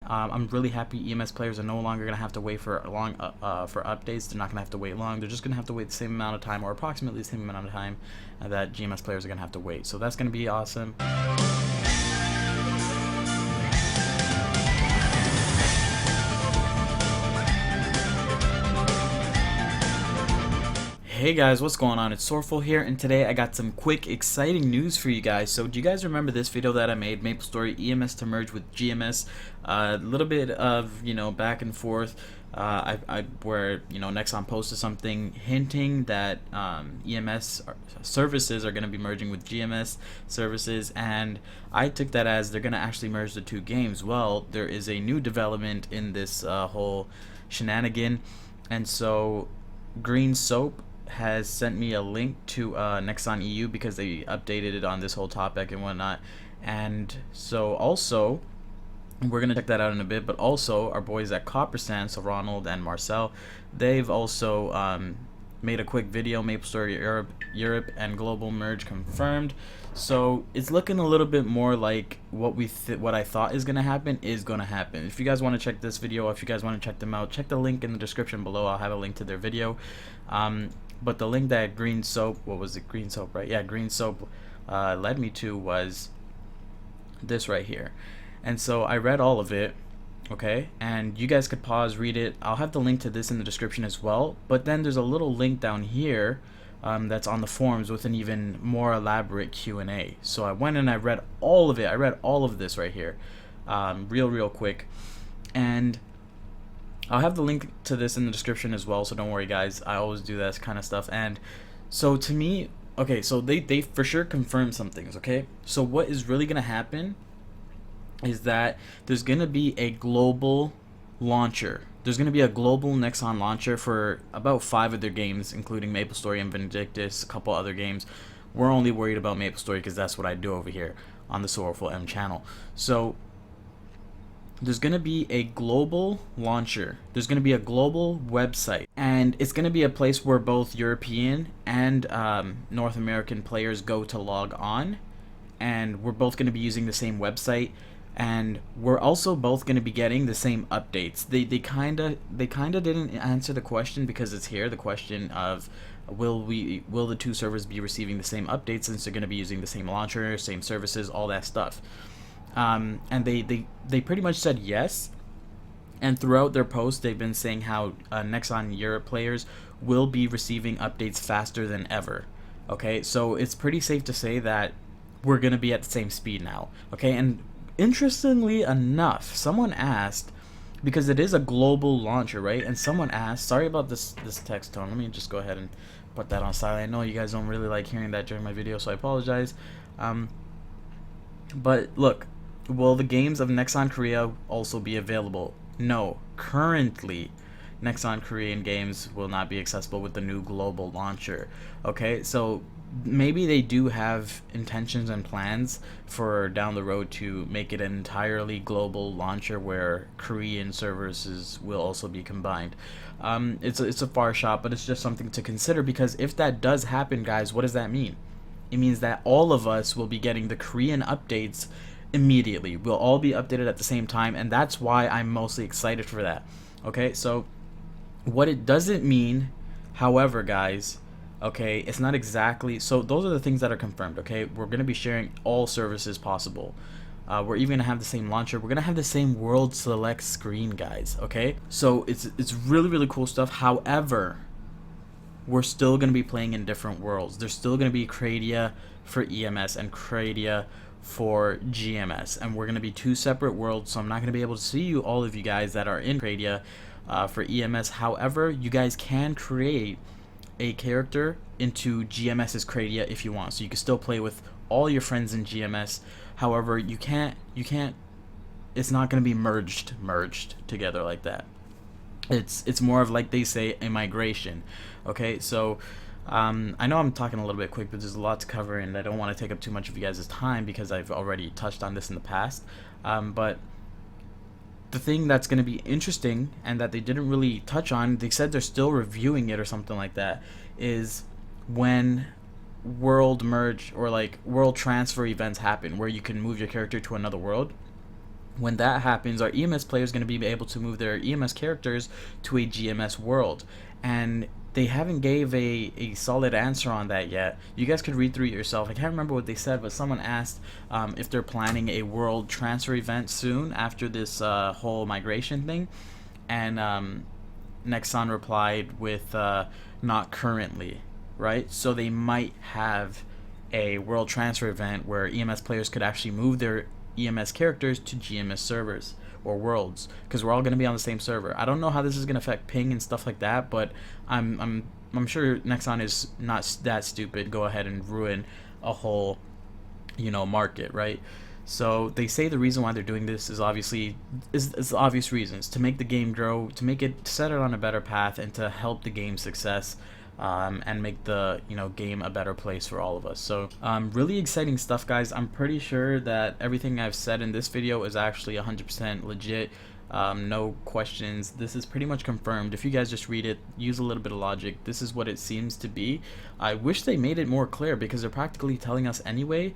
I'm really happy EMS players are no longer gonna have to wait for long for updates. They're not gonna have to wait long. They're just gonna have to wait the same amount of time, or approximately the same amount of time that GMS players are gonna have to wait. So that's gonna be awesome. Hey guys, what's going on? It's Sorrowful here, and today I got some quick, exciting news for you guys. So, do you guys remember this video that I made, MapleStory EMS to merge with GMS? A little bit of, back and forth. Where Nexon posted something hinting that EMS services are going to be merging with GMS services, and I took that as they're going to actually merge the two games. Well, there is a new development in this whole shenanigan, and so Green Soap has sent me a link to Nexon EU because they updated it on this whole topic and whatnot. And so also, we're going to check that out in a bit, but also our boys at Coppersan, so Ronald and Marcel, they've also made a quick video, MapleStory Europe and Global Merge confirmed. So it's looking a little bit more like what I thought is going to happen is going to happen. If you guys want to check this video, if you guys want to check them out, check the link in the description below. I'll have a link to their video. But the link that Green Soap, what was it? Green Soap, right? Yeah, Green Soap led me to was this right here. And so I read all of it, okay? And you guys could pause, read it. I'll have the link to this in the description as well. But then there's a little link down here that's on the forums with an even more elaborate Q&A. So I went and I read all of it. I read all of this right here, real quick. And I'll have the link to this in the description as well, so don't worry guys, I always do that kind of stuff. And so to me, okay, so they for sure confirmed some things, okay? So what is really going to happen is that there's going to be a global launcher. There's going to be a global Nexon launcher for about 5 of their games, including MapleStory and Vindictus, a couple other games. We're only worried about MapleStory because that's what I do over here on the Sorrowful M channel. So there's going to be a global launcher. There's going to be a global website, and it's going to be a place where both European and North American players go to log on, and we're both going to be using the same website, and we're also both going to be getting the same updates. They kind of didn't answer the question because it's here, the question of will the two servers be receiving the same updates since they're going to be using the same launcher, same services, all that stuff. And they pretty much said yes, and throughout their post they've been saying how Nexon Europe players will be receiving updates faster than ever. Okay, so it's pretty safe to say that we're gonna be at the same speed now. Okay, and interestingly enough, someone asked, because it is a global launcher, right? And someone asked, sorry about this text tone, let me just go ahead and put that on silent. I know you guys don't really like hearing that during my video, so I apologize. But look, will the games of Nexon Korea also be available? No. Currently, Nexon Korean games will not be accessible with the new global launcher. Okay, so maybe they do have intentions and plans for down the road to make it an entirely global launcher where Korean services will also be combined. It's a far shot, but it's just something to consider, because if that does happen, guys, what does that mean? It means that all of us will be getting the Korean updates immediately. We'll all be updated at the same time, and that's why I'm mostly excited for that. Okay, so what it doesn't mean, however, guys, okay, it's not exactly, so those are the things that are confirmed. Okay, we're going to be sharing all services possible. We're even going to have the same launcher. We're going to have the same world select screen, guys. Okay, so it's really cool stuff. However, we're still going to be playing in different worlds. There's still going to be Cradia for EMS and Cradia for GMS, and we're going to be 2 separate worlds, so I'm not going to be able to see all of you guys that are in Cradia for EMS. However, you guys can create a character into GMS's Cradia if you want, so you can still play with all your friends in GMS. However, you can't it's not going to be merged together like that. It's more of, like they say, a migration. Okay, so I know I'm talking a little bit quick, but there's a lot to cover, and I don't want to take up too much of you guys' time because I've already touched on this in the past. But the thing that's going to be interesting, and that they didn't really touch on, they said they're still reviewing it or something like that, is when world merge or like world transfer events happen where you can move your character to another world. When that happens, our EMS player is going to be able to move their EMS characters to a GMS world, and they haven't gave a solid answer on that yet. You guys could read through it yourself. I can't remember what they said, but someone asked if they're planning a world transfer event soon after this whole migration thing, and Nexon replied with not currently, right? So they might have a world transfer event where EMS players could actually move their EMS characters to GMS servers or worlds, because we're all going to be on the same server. I don't know how this is going to affect ping and stuff like that, but I'm sure Nexon is not that stupid. Go ahead and ruin a whole, market, right? So they say the reason why they're doing this is obviously is obvious reasons: to make the game grow, to make it set it on a better path, and to help the game's success. And make the game a better place for all of us. So really exciting stuff, guys. I'm pretty sure that everything I've said in this video is actually 100% legit. No questions. This is pretty much confirmed. If you guys just read it, use a little bit of logic, this is what it seems to be. I wish they made it more clear, because they're practically telling us anyway,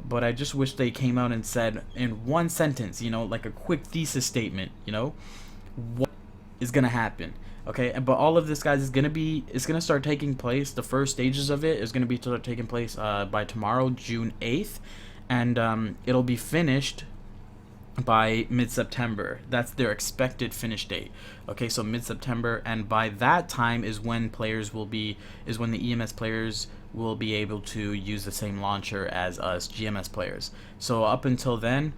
but I just wish they came out and said in one sentence, like a quick thesis statement, what is gonna happen. Okay, but all of this, guys, it's gonna start taking place. The first stages of it is gonna be taking place by tomorrow, June 8th, and it'll be finished by mid-September. That's their expected finish date. Okay, so mid-September, and by that time is when the EMS players will be able to use the same launcher as us GMS players. So up until then,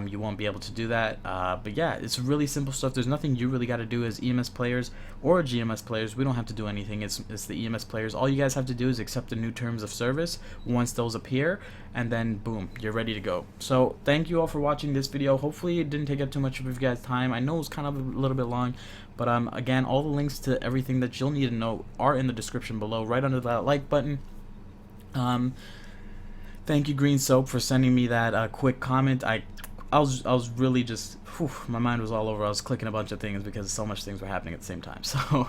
you won't be able to do that, but yeah, it's really simple stuff. There's nothing you really got to do as EMS players or GMS players. We don't have to do anything. It's the EMS players. All you guys have to do is accept the new terms of service once those appear, and then boom, you're ready to go. So thank you all for watching this video. Hopefully it didn't take up too much of you guys' time. I know it was kind of a little bit long, but again, all the links to everything that you'll need to know are in the description below, right under that like button. Thank you, Green Soap, for sending me that quick comment. I was really just, my mind was all over. I was clicking a bunch of things because so much things were happening at the same time. So a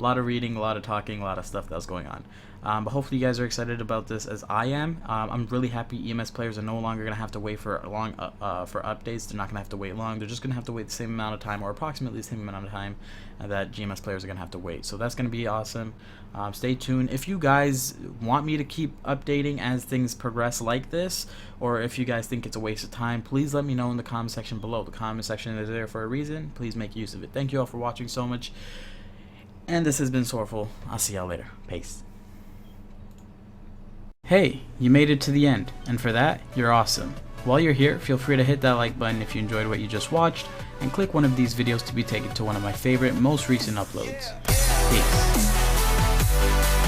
lot of reading, a lot of talking, a lot of stuff that was going on. But hopefully you guys are excited about this as I am. I'm really happy EMS players are no longer going to have to wait for for updates. They're not going to have to wait long. They're just going to have to wait the same amount of time, or approximately the same amount of time that GMS players are going to have to wait. So that's going to be awesome. Stay tuned. If you guys want me to keep updating as things progress like this, or if you guys think it's a waste of time, please let me know in the comment section below. The comment section is there for a reason. Please make use of it. Thank you all for watching so much. And this has been Sorrowful. I'll see y'all later. Peace. Hey, you made it to the end, and for that, you're awesome. While you're here, feel free to hit that like button if you enjoyed what you just watched, and click one of these videos to be taken to one of my favorite, most recent uploads. Peace.